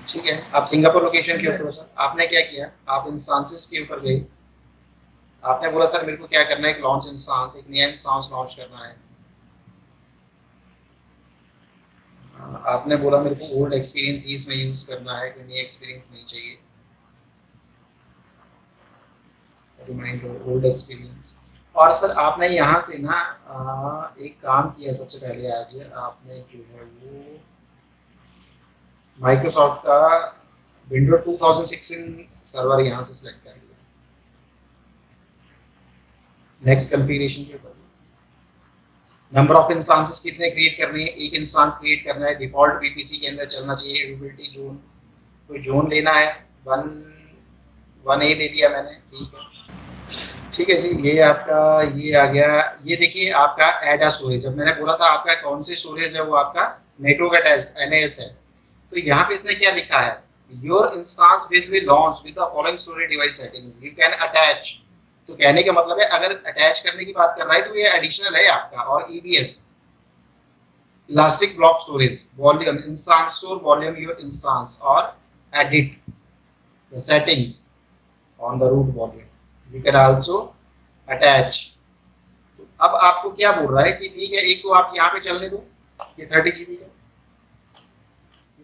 ठीक है, आप सिंगापुर लोकेशन के ऊपर हो सर। आपने क्या किया, आप इंस्टांसेस के ऊपर गए, आपने बोला सर मेरे को क्या करना है, एक लॉन्च इंस्टांस, एक नया इंस्टांस लॉन्च करना है। आपने बोला मेरे को ओल्ड एक्सपीरियंस ही इसमें यूज करना है, कोई नया एक्सपीरियंस नहीं चाहिए, रिमाइंडर ओल्ड एक्सपीरियंस। और सर आपने यहाँ से ना एक काम किया सबसे पहले, आज आपने जो है वो माइक्रोसॉफ्ट का विंडो 2016 सर्वर यहाँ से सिलेक्ट कर लिया। नेक्स्ट कॉन्फ़िगरेशन के ऊपर नंबर ऑफ इंस्टांसेस कितने क्रिएट करने हैं, एक इंस्टांस क्रिएट करना है, डिफॉल्ट वीपीसी के अंदर चलना चाहिए, एविलिटी जोन, कोई जोन लेना है, वन वन ए ले लिया मैंने, ठीक है। ठीक है जी, ये आपका ये आ गया। ये देखिए आपका एड आ स्टोरेज, जब मैंने बोला था आपका कौन सी स्टोरेज है, वो आपका नेटवर्क अटैच एनएएस है। तो यहाँ पे इसने क्या लिखा है, your instance will be launch with the following storage device settings, you can attach. तो कहने का मतलब है अगर अटैच करने की बात कर रहा है तो ये एडिशनल है आपका, और EBS elastic block storage volume instance store volume your instance, और edit the settings on the root volume, you can also attach. अब आपको क्या बोल रहा है कि ठीक है, एक तो आप यहाँ पे चलने दो, ये 30 GB का,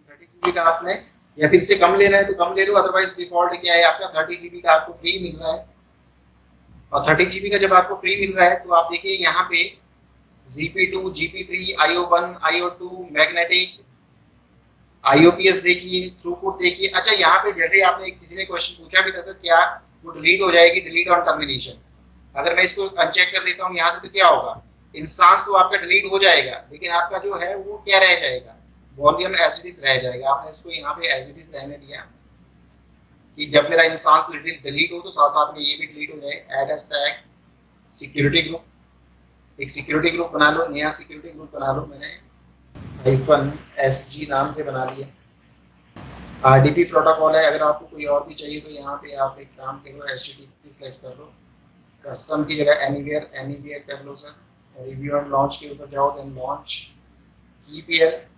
30 GB का आपने, या फिर इससे कम लेना है तो कम ले लो, अदरवाइज डिफॉल्ट क्या है आपका 30 GB का आपको फ्री मिल रहा है। और 30 GB का जब आपको फ्री मिल रहा है तो आप देखिए यहाँ पे GP2, GP3, IO1, IO2, magnetic, IOPS देखिए, थ्रूपुट देखिए। अच्छा यहाँ पे जैसे आपने किसी ने क्वेश्चन पूछा भी था सर क्या वो डिलीट हो जाएगी, डिलीट ऑन टर्मिनेशन, अगर मैं इसको अनचेक कर देता हूँ यहाँ से तो क्या होगा, इंस्टांस तो आपका डिलीट हो जाएगा, लेकिन आपका जो है वो क्या रह जाएगा, वॉल्यूम एज इट इज रह जाएगा। आपने इसको यहाँ पे एज इट इज रहने दिया कि जब मेरा इंस्टांस डिलीट हो तो साथ साथ में ये भी डिलीट हो जाए। Add as tag security group, एक सिक्योरिटी ग्रुप बना लो, नया सिक्योरिटी ग्रुप बना लो, मैंने -SG नाम से बना लिया। RDP प्रोटोकॉल है, अगर आपको कोई और भी चाहिए तो यहाँ पे आप एक काम करो, HTTP सेलेक्ट कर लो, कस्टम की जगह एनीवेयर कर लो सर। रिव्यू एंड लॉन्च के ऊपर जाओ, देन लॉन्च की पेयर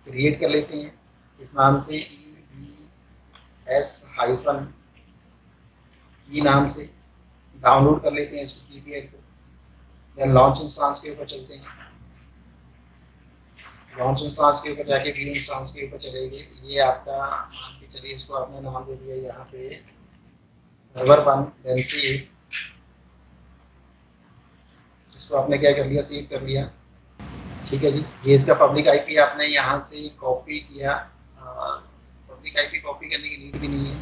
क्रिएट कर लेते हैं इस नाम से, EBS- नाम से डाउनलोड कर लेते हैं इस की पेयर को। देन लॉन्च इंस्टांस के ऊपर चलते हैं, लॉन्च इंस्टांस के ऊपर जाके व्यू इंस्टांस के ऊपर चलेंगे। ये आपका चलिए इसको आपने नाम दे दिया यहाँ पे सर्वर 1, देन सी, इसको आपने क्या कर लिया, सेव कर लिया। ठीक है जी, ये इसका पब्लिक आईपी आपने यहाँ से कॉपी किया, पब्लिक आईपी कॉपी करने की नीड भी नहीं है,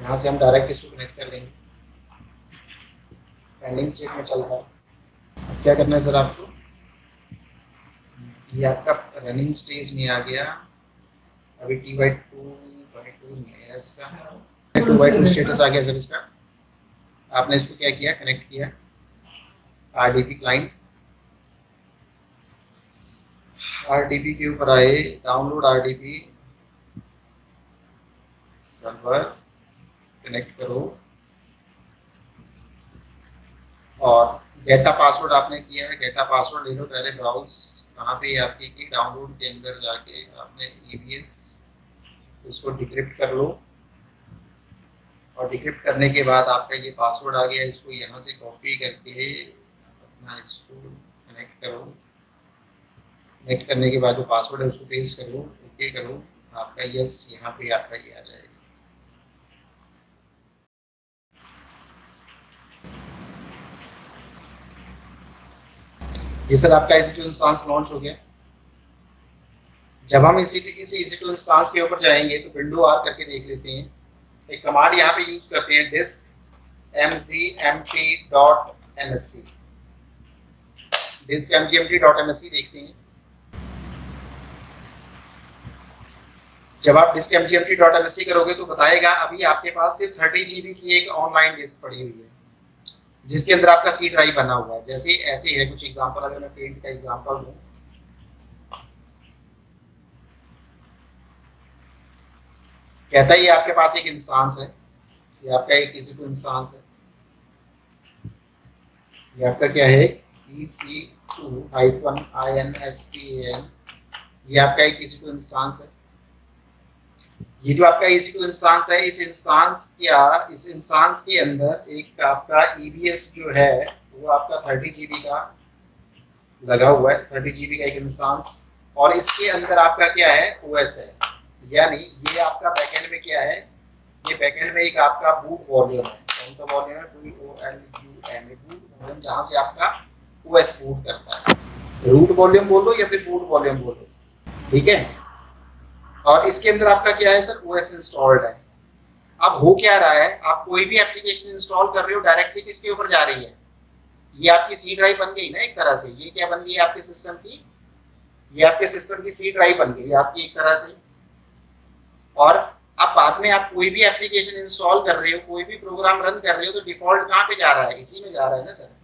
यहाँ से हम डायरेक्ट इसको कनेक्ट कर लेंगे। पेंडिंग स्टेट में चल रहा है, अब क्या करना है सर आपको, ये आपका रनिंग स्टेज में आ गया, अभी T/2 नहीं है इसका, 2/2 स्टेटस आ गया सर इसका। आपने इसको क्या किया, कनेक्ट किया RDP क्लाइंट, RDP के ऊपर आए, डाउनलोड RDP सर्वर, कनेक्ट करो, और डेटा पासवर्ड आपने किया है, डेटा पासवर्ड ले लो पहले, ब्राउज कहाँ पे आपकी की डाउनलोड के अंदर जाके आपने EBS इसको डिक्रिप्ट कर लो, और डिक्रिप्ट करने के बाद आपका ये पासवर्ड आ गया, इसको यहाँ से कॉपी करके अपना इसको कनेक्ट करो, कनेक्ट करने के बाद जो पासवर्ड है उसको पेस्ट करो, ओके करो, आपका यस यहाँ पे आपका ये आ जाएगा। ये सर आपका EC2 इंस्टांस लॉन्च हो गया। जब हम इसी EC2 इंस्टांस के ऊपर जाएंगे तो विंडो आर करके देख लेते हैं, एक कमांड यहाँ पे यूज करते हैं, diskmgmt.msc देखते हैं। जब आप diskmgmt.msc करोगे तो बताएगा अभी आपके पास सिर्फ 30 GB की एक ऑनलाइन डिस्क पड़ी हुई है जिसके अंदर आपका C ड्राइव बना हुआ है। जैसे ऐसे है कुछ एग्जांपल, अगर मैं पेंट का एग्जांपल दूं, कहता है ये आपके पास एक इंस्टांस है, ये आपका एक EC2 इंस्टांस है, ये आपका क्या है EC2-INSTAN ये आपका एक EC2 इंस्टांस है। ये जो आपका EC2 इंस्टांस है, इस इंस्टांस के अंदर एक आपका EBS जो है वो आपका 30 GB का लगा हुआ है, 30 GB का एक इंस्टांस। और इसके अंदर आपका क्या है, OS है। यानी ये आपका बैकएंड में क्या है, ये बैकएंड में एक आपका बूट वॉल्यूम है। कौन सा वॉल्यूम है, BOLUM, बूट वॉल्यूम, जहां से आपका OS बूट करता है। रूट वॉल्यूम बोल लो या फिर बूट वॉल्यूम बोलो, ठीक है। और इसके अंदर आपका क्या है सर, OS इंस्टॉल्ड है। अब हो क्या रहा है, आप कोई भी एप्लीकेशन इंस्टॉल कर रहे हो, डायरेक्टली किसके ऊपर जा रही है, ये आपकी सी ड्राइव बन गई ना एक तरह से। ये क्या बन गई आपके सिस्टम की, ये आपके सिस्टम की सी ड्राइव बन गई आपकी एक तरह से। और अब बाद में आप कोई भी एप्लीकेशन इंस्टॉल कर रहे हो, कोई भी प्रोग्राम रन कर रहे हो, तो डिफॉल्ट कहाँ पे जा रहा है, इसी में जा रहा है ना सर।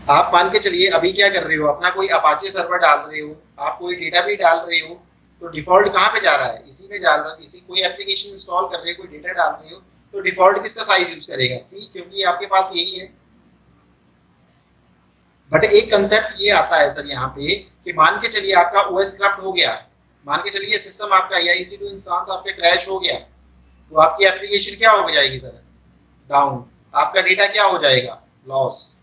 आप मान के चलिए अभी क्या कर रहे हो, अपना कोई अपाचे सर्वर डाल रहे हो, आप कोई डेटा भी डाल रहे हो, तो डिफॉल्ट कहाँ पे जा रहा है, इसी में जा रहा है। इसी कोई एप्लीकेशन इंस्टॉल कर रहे हो, कोई डेटा डाल रहे हो, तो डिफॉल्ट किसका साइज यूज करेगा, सी, क्योंकि आपके पास यही है। बट एक कंसेप्ट ये आता है सर यहाँ पे कि मान के चलिए आपका ओएस करप्ट हो गया, मान के चलिए सिस्टम आपका या EC2 इंस्टांस आपके क्रैश हो गया, तो आपकी एप्लीकेशन क्या हो जाएगी सर, डाउन। आपका डेटा क्या हो जाएगा, लॉस।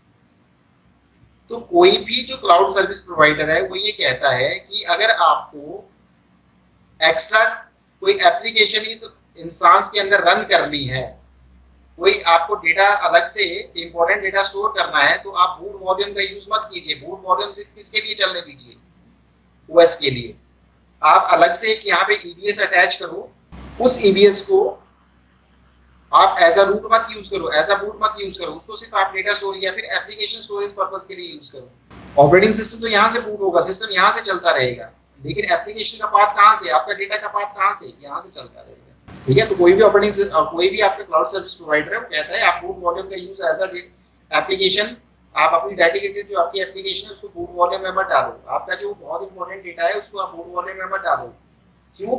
तो कोई भी जो क्लाउड सर्विस प्रोवाइडर है वो ये कहता है कि अगर आपको एक्स्ट्रा कोई एप्लीकेशन इस इंस्टांस के अंदर रन करनी है, कोई आपको डेटा अलग से इंपॉर्टेंट डेटा स्टोर करना है, तो आप बूट वॉल्यूम का यूज मत कीजिए। बूट वॉल्यूम से किसके लिए चलने दीजिए, ओएस के लिए। आप अलग से एक यहाँ पे EBS अटैच करो, उस EBS को आप एज अ रूट मत यूज करो, एज अ बूट मत यूज करो, उसको सिर्फ आप डेटा स्टोर या फिर एप्लीकेशन स्टोरेज पर्पस के लिए यूज करो। ऑपरेटिंग सिस्टम तो यहाँ से बूट होगा, सिस्टम यहाँ से चलता रहेगा, लेकिन एप्लीकेशन का पार्ट कहाँ से, आपका डेटा का पार्ट कहाँ से, यहाँ से चलता रहेगा, ठीक है। तो कोई भी कोई भी आपका क्लाउड सर्विस प्रोवाइडर है वो कहता है आप बूट वॉल्यूम का यूज एज अ एप्लीकेशन, आप अपनी डेडिकेटेड जो आपकी एप्लीकेशन है उसको बूट वॉल्यूम में मत डालो। आपका जो बहुत इंपॉर्टेंट डेटा है उसको आप बूट वॉल्यूम में मत डालो। क्यों,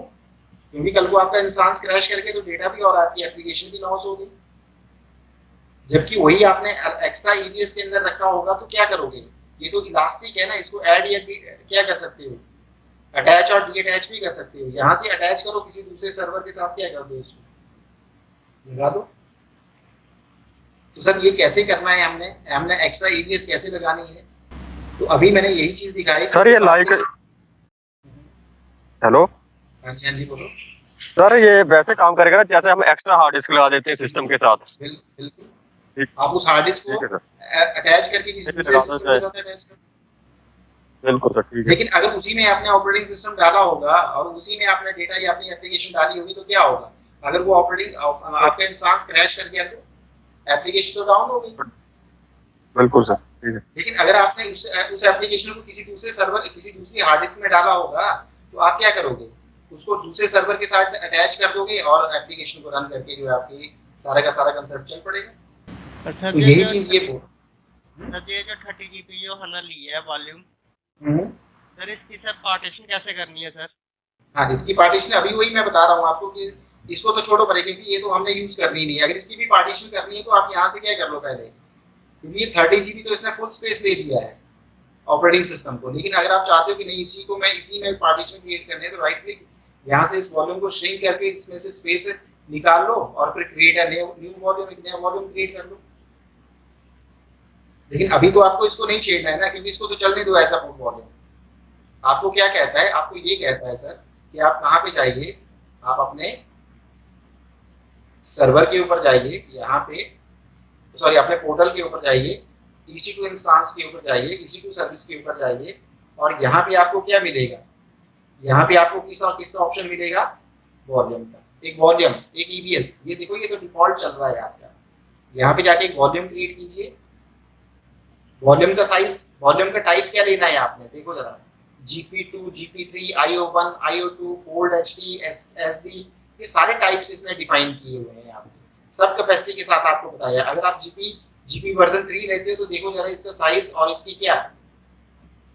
क्योंकि कल को आपका इंस्टांस क्रैश करके तो डेटा भी और आपकी एप्लीकेशन भी लॉस होगी। जबकि वही आपने एक्स्ट्रा EBS के अंदर रखा होगा तो क्या करोगे, ये तो इलास्टिक है ना, इसको ऐड या क्या कर सकते हो, अटैच और डीअटैच भी कर सकते हो। यहाँ से अटैच करो किसी दूसरे सर्वर के साथ, क्या कर दो, उसको लगा दो। तो सर ये कैसे करना है, हमने हमने एक्स्ट्रा EBS कैसे लगानी है, तो अभी मैंने यही चीज दिखाई सर। ये लाइक, हेलो, हाँ जी, हाँ जी बोलो। सर ये वैसे काम करेगा ना जैसे हम एक्स्ट्रा हार्ड डिस्क लगा देते हैं सिस्टम के साथ। बिल्कुल, ठीक, आप उस हार्ड डिस्क को ठीक है सर, अटैच करके किसी नहीं दूसरे लगा सिस्टम देते के हैं। साथ अटैच कर। बिल्कुल सर, ठीक है। लेकिन अगर उसी में आपने ऑपरेटिंग सिस्टम डाला होगा और उसी में आपने डेटा या अपनी एप्लीकेशन डाली होगी तो क्या होगा, अगर वो ऑपरेटिंग आपका इंस्टांस क्रैश कर गया तो एप्लीकेशन तो डाउन हो गई। बिल्कुल सर, ठीक है। लेकिन अगर आपने उस एप्लीकेशन को किसी दूसरे सर्वर, किसी दूसरी हार्ड डिस्क में डाला होगा, तो आप क्या करोगे, उसको दूसरे सर्वर के साथ अटैच कर दोगे और एप्लीकेशन को रन करके जो है आपकी सारा का सारा कंसेप्ट चल पड़ेगा। अच्छा तो जी, यही जो चीज ये बोल। सर ये जो 30 GB जो हमने ली है वॉल्यूम, हम्म। सर इसकी सर पार्टीशन कैसे करनी है सर? हाँ, इसकी पार्टीशन अभी वही मैं बता रहा हूँ आपको कि इसको तो छोड़ो परे, क्योंकि ये तो हमने यूज करनी नहीं है। अगर इसकी भी पार्टीशन करनी है तो आप यहाँ से क्या कर लो पहले, क्योंकि ये 30 GB तो इसने फुल स्पेस दे दिया है ऑपरेटिंग सिस्टम को। लेकिन अगर आप चाहते हो कि नहीं इसी को मैं इसी में पार्टीशन क्रिएट करने है, तो राइट क्लिक यहाँ से इस वॉल्यूम को श्रिंक करके इसमें से स्पेस निकाल लो और फिर क्रिएट अ न्यू वॉल्यूम, एक नया वॉल्यूम क्रिएट कर लो। लेकिन अभी तो आपको इसको नहीं छेड़ना है ना, क्योंकि इसको तो चलने दो ऐसा फुल वॉल्यूम। आपको क्या कहता है, आपको ये कहता है सर कि आप कहाँ पे जाइए, आप अपने सर्वर के ऊपर जाइए, यहाँ पे सॉरी अपने पोर्टल के ऊपर जाइए, EC2 इंस्टांस के ऊपर जाइए, EC2 सर्विस के ऊपर जाइए, और यहाँ पे आपको क्या मिलेगा, यहाँ पे आपको किसका ऑप्शन मिलेगा, वॉल्यूम का। एक वॉल्यूम, एक EBS, ये देखो ये तो डिफॉल्ट चल रहा है आपका। यहाँ पे जाके एक वॉल्यूम क्रिएट कीजिए। वॉल्यूम का साइज, वॉल्यूम का टाइप क्या लेना है आपने, देखो जरा, GP2, GP3, IO1, IO2, old HD, SD, ये सारे टाइप्स इसने डिफाइन किए हुए हैं यहाँ पे, सब कैपेसिटी के साथ आपको बताया। अगर आप GP वर्जन 3 लेते हो तो देखो जरा इसका साइज और इसकी क्या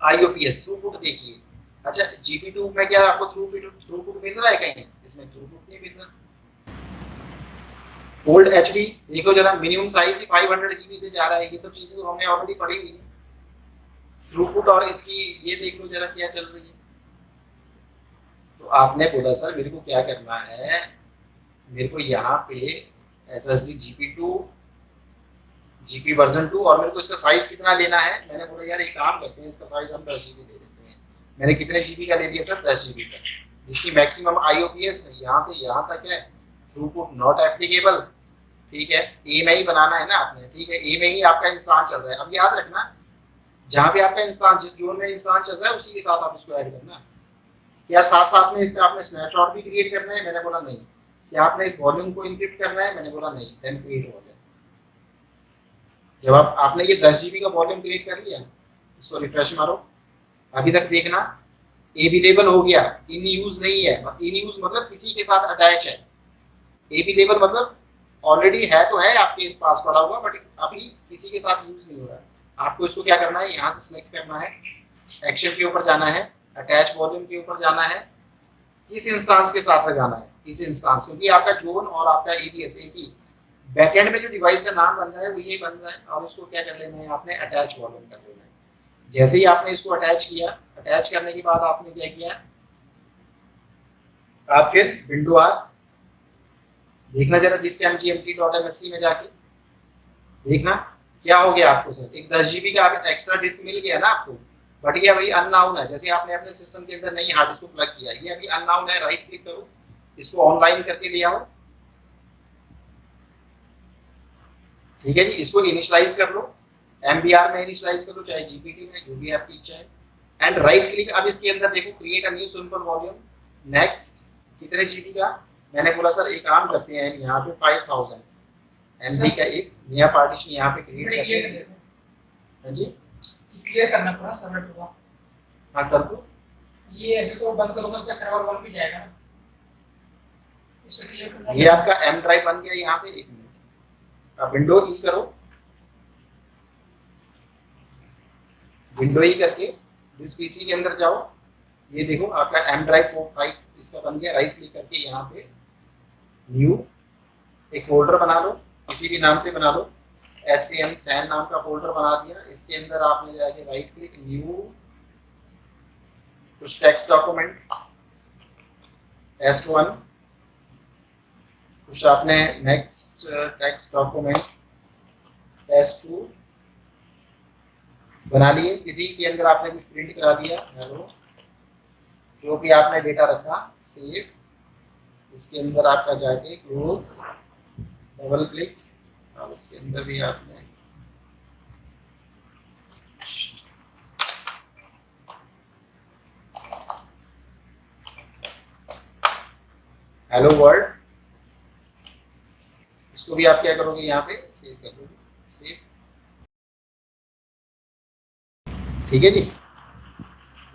IOPS थ्रूपुट देखिए। अच्छा, GP2 में क्या आपको थ्रूपुट मिल रहा है कहीं, इसमें थ्रूपुट नहीं मिल रहा। ओल्ड HD देखो जरा, मिनिमम साइज ही 500 GB से जा रहा है। ये सब चीजें तो हमने ऑलरेडी पढ़ी हुई है। थ्रूपुट और इसकी ये देख लो जरा क्या चल रही है। तो आपने बोला सर मेरे को क्या करना है, मेरे को यहाँ पे SSD GP2 GP वर्जन 2 और मेरे को इसका साइज कितना लेना है। मैंने बोला यार एक काम करते हैं, इसका साइज हम 10 GB ले लेते हैं। मैंने कितने GB का ले लिया सर, 10 GB का, जिसकी मैक्सिमम IOPS यहाँ से यहाँ तक है, थ्रूपुट नॉट एप्लीकेबल। ठीक है, ए में ही बनाना है ना आपने, ठीक है, ए में ही आपका इंस्टान चल रहा है। अब याद रखना, जहाँ पे आपका इंस्टान, जिस जोन में इंस्टान चल रहा है उसी के साथ आप इसको ऐड करना। क्या साथ साथ में इसका आपने स्नैपशॉट भी क्रिएट करना है? मैंने बोला नहीं। क्या आपने इस वॉल्यूम को इंक्रिप्ट करना है? मैंने बोला नहीं। Then create volume. जब आपने ये 10 GB का वॉल्यूम क्रिएट कर लिया, इसको रिफ्रेश मारो, अभी तक देखना अवेलेबल हो गया, इन यूज नहीं है। इन यूज मतलब किसी के साथ अटैच है, अवेलेबल मतलब ऑलरेडी है तो है आपके इस पास पड़ा हुआ, बट अभी किसी के साथ यूज नहीं हो रहा है। आपको इसको क्या करना है, यहाँ से सिलेक्ट करना है, एक्शन के ऊपर जाना है, अटैच वॉल्यूम के ऊपर जाना है, किस इंस्टांस के साथ लगाना है, इस इंस्टांस, क्योंकि आपका जोन और आपका एबीएस एक ही बैकएंड में जो डिवाइस का नाम बन रहा है वो ये बन रहा है। और इसको क्या कर लेना है, आपने अटैच वॉल्यूम कर लेना है। जैसे ही आपने इसको अटैच किया, अटैच करने के बाद आपने क्या किया, आप फिर विंडो आर देखना जरा diskmgmt.msc में जाके देखना क्या हो गया आपको सर, एक 10 GB का एक्स्ट्रा डिस्क मिल गया ना आपको, बट ये अभी अननाउन है। जैसे आपने अपने सिस्टम के अंदर नई हार्ड डिस्क को प्लग किया, ये अभी अननाउन है। राइट क्लिक करो, इसको ऑनलाइन करके ले आओ। ठीक है जी, इसको इनिशियलाइज कर लो, MBR में इनिशियलाइज कर लो, चाहे GPT में, जो भी आपकी इच्छा है। एंड राइट क्लिक, अब इसके अंदर देखो create a new simple volume, next, कितने जीबी का? मैंने बोला सर एक काम करते हैं, यहाँ पे 5000 MB का एक नया पार्टीशन यहाँ पे क्रिएट करते हैं। हाँ जी, क्लियर करना पड़ा सर्वर टू। हाँ कर दो। ये ऐसे तो बंद करूंगा तो सर्वर 1 भी जाएगा ना, इसे क्लियर करना। ये आपका M ड्राइव बन गया यहाँ पे। एक मिनट, आप विंडो ई करो, विंडो ई करके दिस पीसी के अंदर जाओ, ये देखो आपका M ड्राइव 45 इसका बन गया। राइट क्लिक करके यहाँ पे न्यू एक फोल्डर बना लो, किसी भी नाम से बना लो, SCM सैन नाम का फोल्डर बना दिया। इसके अंदर आपने जाके राइट क्लिक, न्यू, कुछ टेक्स्ट डॉक्यूमेंट S1, कुछ आपने नेक्स्ट टेक्स्ट डॉक्यूमेंट S2 बना लिए। किसी के अंदर आपने कुछ प्रिंट करा दिया, हेलो, जो भी आपने डेटा रखा, सेव। इसके अंदर आपका जाके क्लोज, डबल क्लिक, और इसके अंदर भी आपने हेलो वर्ल्ड, इसको भी आप क्या करोगे, यहाँ पे सेव कर दोगे, सेव। ठीक है जी,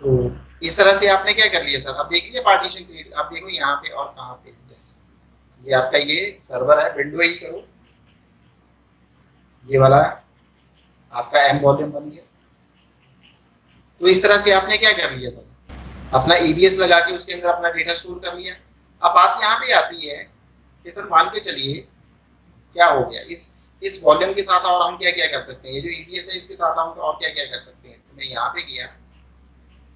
तो इस तरह से आपने क्या कर लिया सर, अब देख लीजिए पार्टीशन क्रिएट। अब देखो यहाँ पे और कहाँ पे, यस, ये आपका ये सर्वर है, विंडो ही करो, ये वाला आपका M वॉल्यूम बन गया। तो इस तरह से आपने क्या कर लिया सर, अपना EBS लगा के उसके अंदर अपना डेटा स्टोर कर लिया। अब बात यहाँ पे आती है कि सर मान के चलिए क्या हो गया, इस वॉल्यूम के साथ और हम क्या क्या कर सकते हैं, ये जो EBS है इसके साथ हम और क्या क्या कर सकते हैं। तो मैं यहाँ पे गया,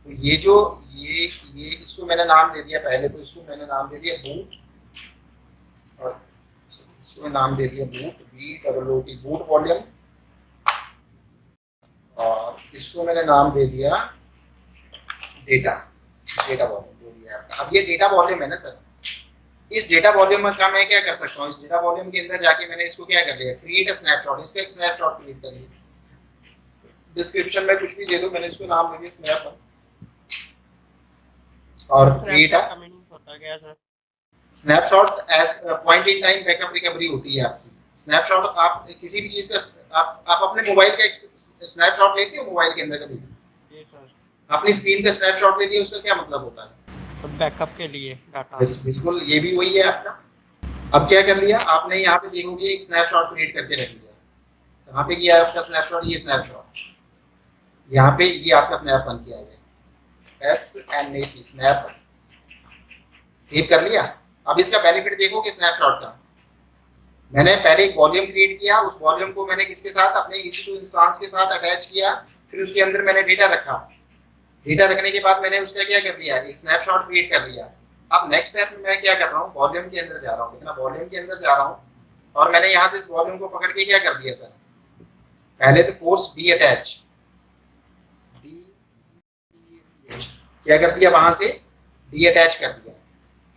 तो ये जो ये इसको मैंने नाम दे दिया, पहले तो इसको मैंने नाम दे दिया बूट, और इसको नाम दे दिया बूट, BOOT, बूट वॉल्यूम, और इसको मैंने नाम दे दिया डेटा वॉल्यूम, जो भी है आपका। अब ये डेटा वॉल्यूम है ना सर, इस डेटा वॉल्यूम का मैं क्या कर सकता हूँ, इस डेटा वॉल्यूम के अंदर जाके मैंने इसको क्या कर लिया, क्रिएट अ स्नैपशॉट, इसका एक स्नैपशॉट क्रिएट कर लिया। डिस्क्रिप्शन में कुछ भी दे दो, मैंने इसको नाम दे दिया स्नैप, और क्रिएट अ होता क्या sir? Snapshot as point in time backup recovery होती है आपकी। स्नैपशॉट आप किसी भी चीज का आप अपने मोबाइल का एक स्नैपशॉट लेते हो मोबाइल के अंदर कभी? जी सर। अपनी स्क्रीन का स्नैपशॉट ले लिया, उसका क्या मतलब होता है? तो बैकअप के लिए डाटा। बिल्कुल, ये भी वही है आपका। अब क्या कर लिया आपने, यहाँ पे देखोगे एक स्नैपशॉट क्रिएट करके रख लिया। कहाँ पे किया है आपका स्नैपशॉट, ये स्नैपशॉट, यहाँ पे ये आपका स्नैप बन किया है, SNAP स्नैप, सेव कर लिया। अब इसका बेनिफिट देखोगे स्नैपशॉट का, मैंने पहले एक वॉल्यूम क्रिएट किया, उस वॉल्यूम को मैंने किसके साथ, अपने EC2 इंस्टांस के साथ अटैच किया, फिर उसके अंदर मैंने डेटा रखा, डेटा रखने के बाद मैंने उसका क्या कर दिया, एक स्नैपशॉट क्रिएट कर लिया। अब नेक्स्ट स्टेप में मैं क्या कर रहा हूँ, वॉल्यूम के अंदर जा रहा हूँ। देखना वॉल्यूम के अंदर जा रहा हूँ और मैंने यहाँ से इस वॉल्यूम को पकड़ के क्या कर दिया सर, पहले तो फोर्स डी अटैच, क्या कर दिया, वहां से डी अटैच कर दिया,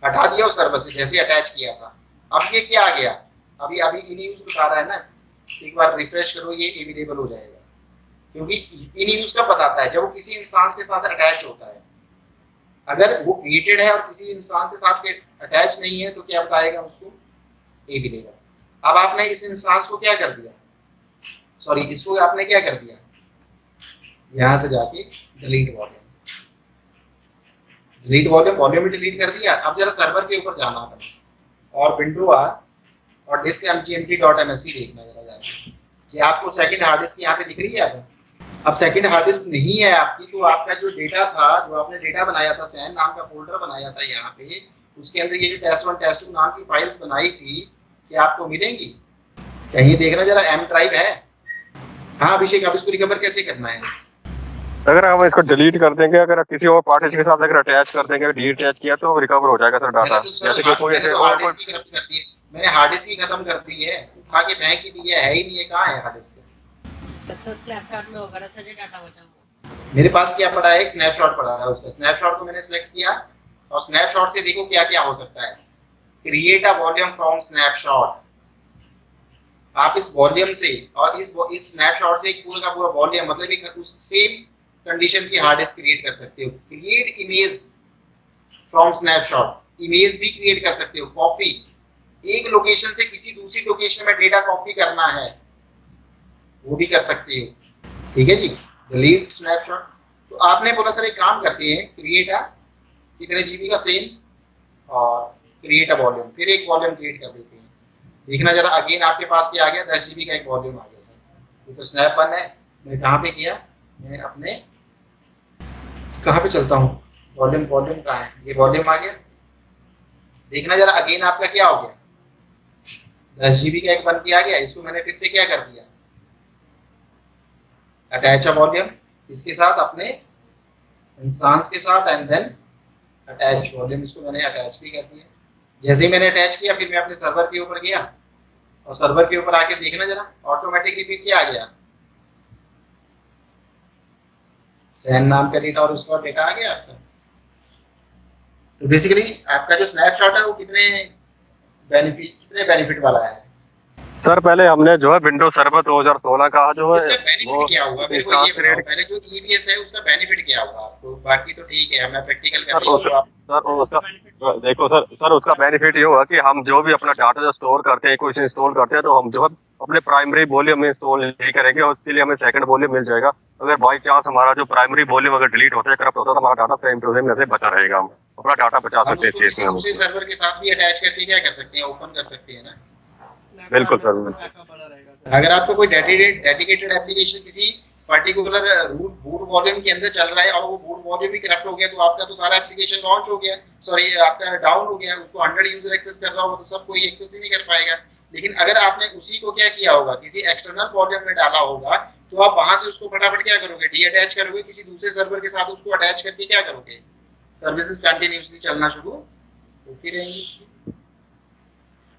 हटा दिया उस सर्वर से जैसे अटैच किया था। अब ये क्या आ गया, अभी इन यूज बता रहा है ना, एक बार रिफ्रेश करो, ये अवेलेबल हो जाएगा, क्योंकि इन यूज का बताता है जब वो किसी इंसान के साथ अटैच होता है। अगर वो क्रिएटेड है और किसी इंसान के साथ अटैच नहीं है तो क्या बताएगा उसको, अवेलेबल। अब आपने इस इंसान को क्या कर दिया, सॉरी इसको आपने क्या कर दिया, यहां से जाके delete volume, delete volume, volume भी डिलीट कर दिया। अब जरा सर्वर के ऊपर जाना है और विंडो आर और डिस्क mgmt.msc देखना जरा जाके कि आपको सेकंड हार्ड डिस्क यहाँ पे दिख रही है। अब सेकंड हार्ड डिस्क नहीं है आपकी, तो आपका जो डेटा था, जो आपने डेटा बनाया था, सैन नाम का फोल्डर बनाया था यहाँ पे, उसके अंदर ये जो test1 test2 नाम की फाइल्स बनाई थी, क्या आपको मिलेंगी? कहीं देखना जरा, एम ड्राइव है। हाँ अभिषेक, अब इसको रिकवर कैसे करना है? अगर हम इसको डिलीट कर देंगे, अगर किसी और पार्टीशन के साथ अगर अटैच कर देंगे, डिटैच किया तो रिकवर हो जाएगा सर डाटा। जैसे कि कोई ऐसे हार्ड डिस्क की खत्म कर दी है मैंने, हार्ड डिस्क की खत्म कर दी है, उठा के फेंक ही दी है ही नहीं है, कहाँ है हार्ड डिस्क? स्नैपचैट में होगा ना सर, डाटा बचा हुआ मेरे पास क्या पड़ा है, एक स्नैपशॉट पड़ा है, उसका स्नैपशॉट को मैंने सेलेक्ट किया और स्नैपशॉट से देखो क्या क्या हो सकता है। Create a volume from snapshot, आप इस वॉल्यूम से और इस स्नैपशॉट से एक पूरा का पूरा वॉल्यूम, मतलब एक उस सेम कंडीशन की हार्ड डिस्क क्रिएट कर सकते हो। Create image from snapshot, image भी क्रिएट कर सकते हो। कॉपी, एक लोकेशन से किसी दूसरी लोकेशन में डेटा कॉपी करना है वो भी कर सकते हो, ठीक है जी। डिलीट स्नैपशॉट, तो आपने बोला सर एक काम करते हैं, क्रिएट अ कितने जीबी का सेम और क्रिएट अ वॉल्यूम, फिर एक वॉल्यूम क्रिएट कर देते हैं। देखना जरा अगेन आपके पास क्या आ गया, 10 जीबी का एक वॉल्यूम आ गया सर। तो स्नैप वन है, मैं कहाँ पे किया, मैं अपने कहाँ पे चलता हूँ, वॉल्यूम, वॉल्यूम कहाँ है, ये वॉल्यूम आ गया। देखना जरा अगेन आपका क्या हो गया, 10 जीबी का एक बन के आ गया। इसको मैंने फिर से क्या कर दिया, अटैच अ वॉल्यूम, इसके साथ अपने इंसान के साथ, एंड देन अटैच वॉल्यूम, इसको मैंने अटैच भी कर दिया। जैसे ही मैंने अटैच किया फिर मैं अपने सर्वर के ऊपर गया और सर्वर के ऊपर आके देखना जरा, ऑटोमेटिकली फिर क्या आ गया, सैन नाम का डेटा और उसका डेटा आ गया आपका। तो बेसिकली आपका जो स्नैपशॉट है वो कितने बेनिफिट वाला है सर? पहले हमने जो है विंडोज सर्वर 2016 का जो है इसका बेनिफिट क्या हुआ, मेरे को ये बताओ पहले, जो ईबीएस है उसका बेनिफिट क्या हुआ आपको? बाकी तो ठीक है, हमने प्रैक्टिकल कर लिया। सर उसका देखो सर उसका बेनिफिट ये हुआ कि हम जो भी अपना डाटा जो स्टोर करते हैं, कोई से इंस्टॉल करते हैं, तो हम जो है अपने प्राइमरी वॉल्यूम में इंस्टॉल नहीं करेंगे और उसके लिए हमें सेकंड वॉल्यूम मिल जाएगा। अगर बाई चांस हमारा जो प्राइमरी वॉल्यूम अगर डिलीट होता है, करप्ट होता है, तो हमारा डाटा फ्रेम टू फ्रेम में से बचा रहेगा, हम अपना डाटा बचा सकते हैं। किसी दूसरे सर्वर के साथ भी अटैच करके क्या कर सकते हैं, ओपन कर सकते हैं ना। बिल्कुल सर। अगर आपको कोई डेडिकेटेड एप्लीकेशन किसी पर्टिकुलर बूट वॉल्यूम के अंदर चल रहा है और वो बूट वॉल्यूम भी करप्ट हो गया, तो आपका तो सारा एप्लीकेशन लॉन्च हो गया, सॉरी आपका डाउन हो गया, उसको 100 यूजर एक्सेस कर रहा होगा तो सब कोई एक्सेस ही नहीं कर पाएगा। लेकिन अगर आपने उसी को क्या किया होगा, किसी एक्सटर्नल वॉल्यूम में डाला होगा, तो आप वहां से उसको फटाफट क्या करोगे, डी अटैच करोगे, किसी दूसरे सर्वर के साथ उसको अटैच करके क्या करोगे, सर्विसेज कंटिन्यूअसली चलना शुरू होती रहेंगी उसकी।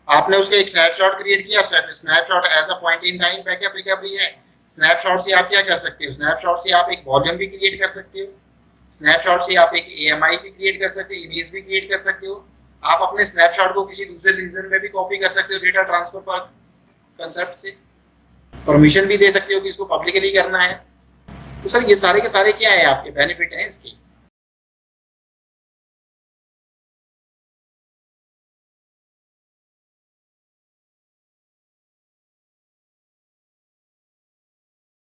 आपने उसका एक स्नैपशॉट क्रिएट किया, snapshot as a point in time backup recovery है। स्नैपशॉट से आप क्या कर सकते हो, स्नैपशॉट से आप एक वॉल्यूम भी क्रिएट कर सकते हो, स्नैपशॉट से आप एक एएमआई भी क्रिएट कर सकते हो, इमेज भी क्रिएट कर सकते हो। आप अपने स्नैपशॉट को किसी दूसरे रीजन में भी कॉपी कर सकते हो डेटा ट्रांसफर पर कंसेप्ट से, परमिशन भी दे सकते हो कि इसको पब्लिकली करना है। तो सर ये सारे के सारे क्या है आपके बेनिफिट हैं इसके।